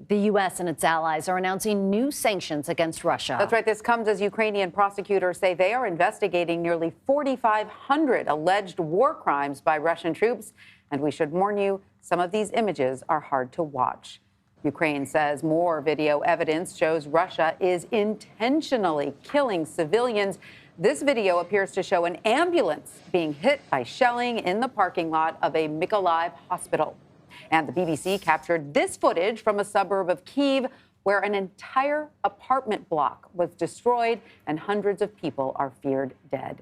The U.S. and its allies are announcing new sanctions against Russia. That's right. This comes as Ukrainian prosecutors say they are investigating nearly 4,500 alleged war crimes by Russian troops. And we should warn you, some of these images are hard to watch. Ukraine says more video evidence shows Russia is intentionally killing civilians. This video appears to show an ambulance being hit by shelling in the parking lot of a Mykolaiv hospital. And the BBC captured this footage from a suburb of Kyiv, where an entire apartment block was destroyed and hundreds of people are feared dead.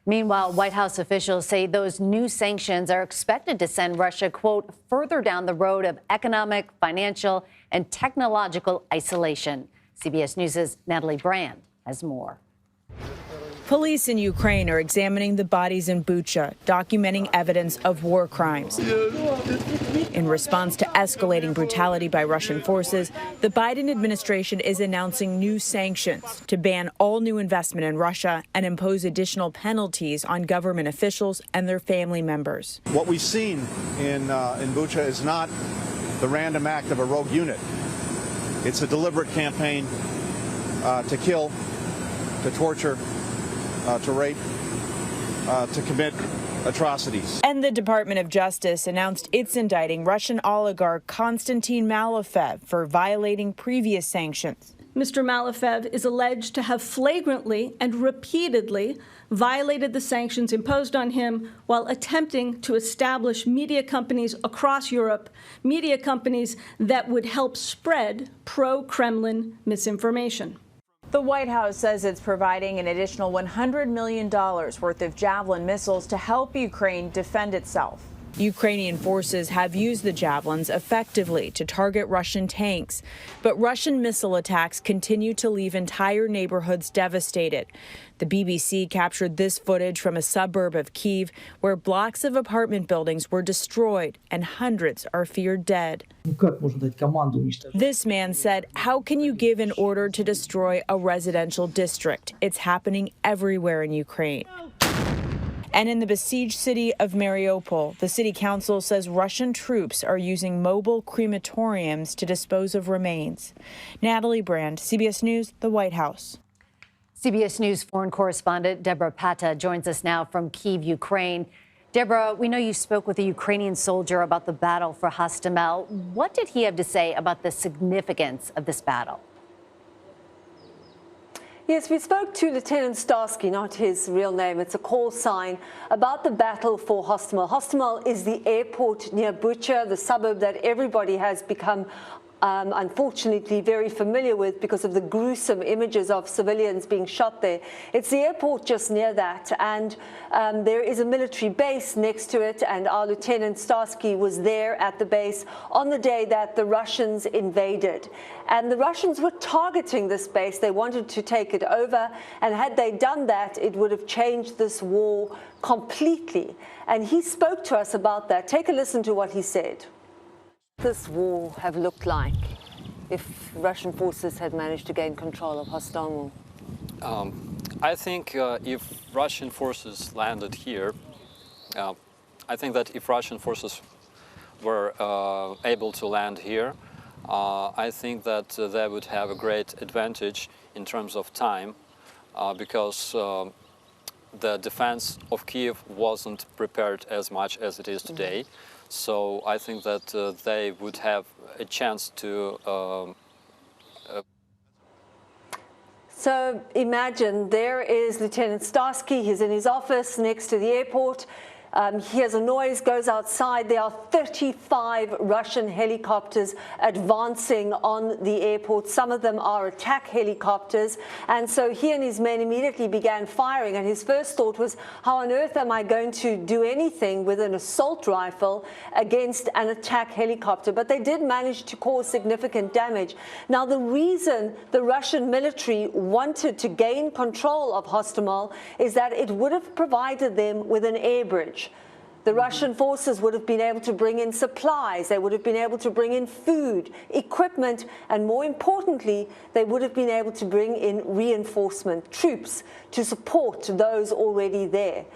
Meanwhile, White House officials say those new sanctions are expected to send Russia, quote, further down the road of economic, financial, and technological isolation. CBS News' Natalie Brand has more. Police in Ukraine are examining the bodies in Bucha, documenting evidence of war crimes. In response to escalating brutality by Russian forces, the Biden administration is announcing new sanctions to ban all new investment in Russia and impose additional penalties on government officials and their family members. What we've seen in Bucha is not the random act of a rogue unit. It's a deliberate campaign to kill, to torture, to rape, to commit atrocities. And the Department of Justice announced it's indicting Russian oligarch Konstantin Malofev for violating previous sanctions. Mr. Malofev is alleged to have flagrantly and repeatedly violated the sanctions imposed on him while attempting to establish media companies across Europe, media companies that would help spread pro-Kremlin misinformation. The White House says it's providing an additional $100 million worth of Javelin missiles to help Ukraine defend itself. Ukrainian forces have used the Javelins effectively to target Russian tanks, but Russian missile attacks continue to leave entire neighborhoods devastated. The BBC captured this footage from a suburb of Kyiv where blocks of apartment buildings were destroyed and hundreds are feared dead. This man said, "How can you give an order to destroy a residential district? It's happening everywhere in Ukraine." And in the besieged city of Mariupol, the city council says Russian troops are using mobile crematoriums to dispose of remains. Natalie Brand, CBS News, the White House. CBS News foreign correspondent Debora Patta joins us now from Kyiv, Ukraine. Debora, we know you spoke with a Ukrainian soldier about the battle for Hostomel. What did he have to say about the significance of this battle? Yes, we spoke to Lieutenant Starsky, not his real name, it's a call sign, about the battle for Hostomel. Hostomel is the airport near Bucha, the suburb that everybody has become unfortunately very familiar with because of the gruesome images of civilians being shot there. It's the airport just near that, and there is a military base next to it, and our Lieutenant Starsky was there at the base on the day that the Russians invaded. And the Russians were targeting this base. They wanted to take it over, and had they done that, it would have changed this war completely. And he spoke to us about that. Take a listen to what he said. This war have looked like if Russian forces had managed to gain control of Hostomel? I think if Russian forces landed here, I think that if Russian forces were able to land here, I think that they would have a great advantage in terms of time because the defense of Kyiv wasn't prepared as much as it is today. So I think that they would have a chance to... So imagine there is Lieutenant Starsky. He's in his office next to the airport. He hears a noise, goes outside. There are 35 Russian helicopters advancing on the airport. Some of them are attack helicopters. And so he and his men immediately began firing. And his first thought was, how on earth am I going to do anything with an assault rifle against an attack helicopter? But they did manage to cause significant damage. Now, the reason the Russian military wanted to gain control of Hostomel is that it would have provided them with an air bridge. The Russian forces would have been able to bring in supplies, they would have been able to bring in food, equipment, and more importantly, they would have been able to bring in reinforcement troops to support those already there.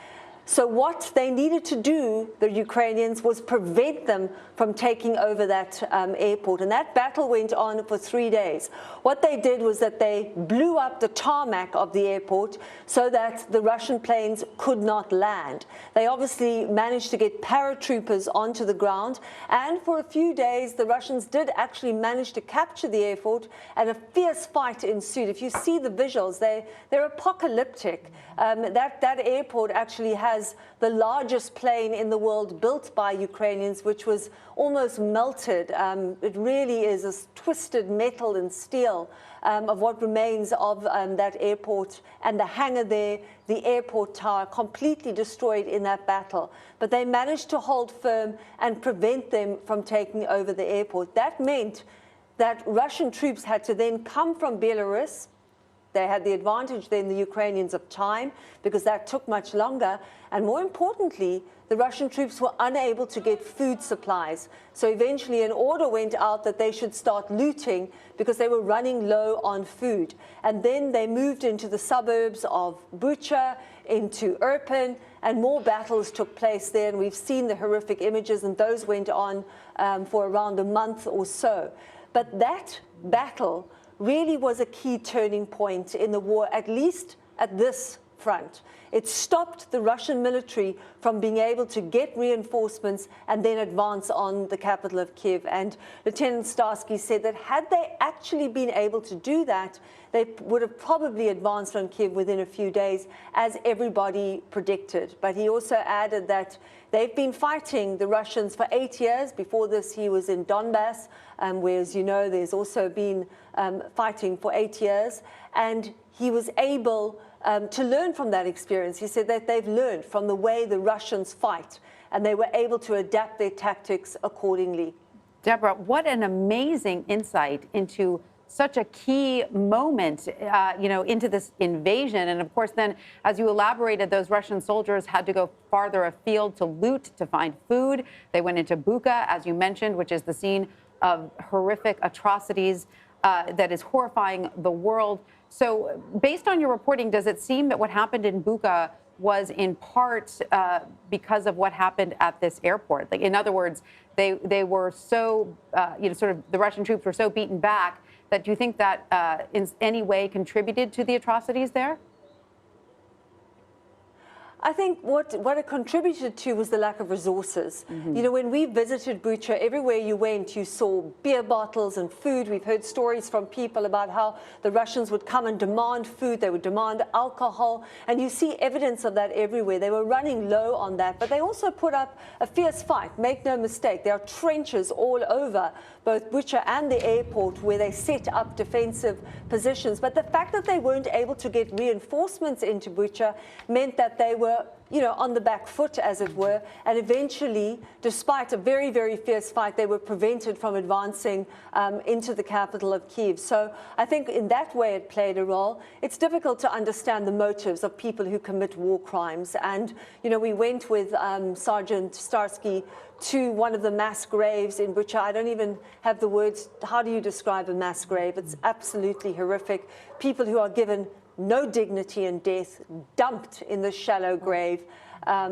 So what they needed to do, the Ukrainians, was prevent them from taking over that airport. And that battle went on for 3 days. What they did was that they blew up the tarmac of the airport so that the Russian planes could not land. They obviously managed to get paratroopers onto the ground. And for a few days, the Russians did actually manage to capture the airport, and a fierce fight ensued. If you see the visuals, they're apocalyptic. That airport actually has the largest plane in the world built by Ukrainians, which was almost melted. It really is a twisted metal and steel of what remains of that airport, and the hangar there, the airport tower, completely destroyed in that battle. But they managed to hold firm and prevent them from taking over the airport. That meant that Russian troops had to then come from Belarus. They had the advantage then, the Ukrainians, of time, because that took much longer. And more importantly, the Russian troops were unable to get food supplies. So eventually an order went out that they should start looting because they were running low on food. And then they moved into the suburbs of Bucha, into Irpin, and more battles took place there. And we've seen the horrific images, and those went on for around a month or so. But that battle really was a key turning point in the war, at least at this front. It stopped the Russian military from being able to get reinforcements and then advance on the capital of Kyiv. And Lieutenant Starsky said that had they actually been able to do that, they would have probably advanced on Kyiv within a few days, as everybody predicted. But he also added that they've been fighting the Russians for 8 years. Before this, he was in Donbass, where, as you know, there's also been fighting for 8 years. And he was able to learn from that experience. He said that they've learned from the way the Russians fight, and they were able to adapt their tactics accordingly. Debora, what an amazing insight into such a key moment, into this invasion. And of course, then, as you elaborated, those Russian soldiers had to go farther afield to loot, to find food. They went into Bucha, as you mentioned, which is the scene of horrific atrocities that is horrifying the world. So based on your reporting, does it seem that what happened in Bucha was in part because of what happened at this airport? Like, in other words, they were so, the Russian troops were so beaten back that do you think that in any way contributed to the atrocities there? I think what it contributed to was the lack of resources. You know, when we visited Bucha, everywhere you went, you saw beer bottles and food. We've heard stories from people about how the Russians would come and demand food. They would demand alcohol. And you see evidence of that everywhere. They were running low on that. But they also put up a fierce fight. Make no mistake, there are trenches all over both Bucha and the airport where they set up defensive positions. But the fact that they weren't able to get reinforcements into Bucha meant that they were, on the back foot, as it were. And eventually, despite a very, very fierce fight, they were prevented from advancing into the capital of Kyiv. So I think in that way it played a role. It's difficult to understand the motives of people who commit war crimes. And, we went with Sergeant Starsky to one of the mass graves in Bucha. I don't even have the words. How do you describe a mass grave? It's absolutely horrific. People who are given no dignity in death, dumped in this shallow grave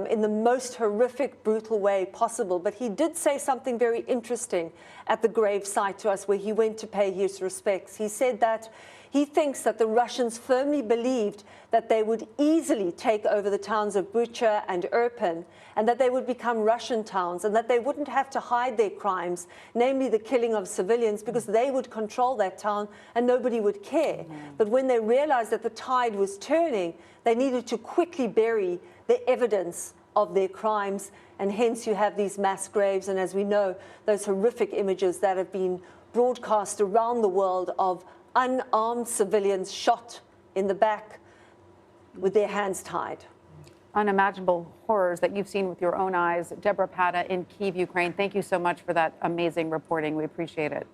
in the most horrific, brutal way possible. But he did say something very interesting at the grave site to us, where he went to pay his respects. He said that he thinks that the Russians firmly believed that they would easily take over the towns of Bucha and Irpin, and that they would become Russian towns, and that they wouldn't have to hide their crimes, namely the killing of civilians, because they would control that town and nobody would care. But when they realized that the tide was turning, they needed to quickly bury the evidence of their crimes, and hence you have these mass graves, and as we know, those horrific images that have been broadcast around the world of unarmed civilians shot in the back with their hands tied. Unimaginable horrors that you've seen with your own eyes. Debora Patta in Kyiv, Ukraine, thank you so much for that amazing reporting. We appreciate it.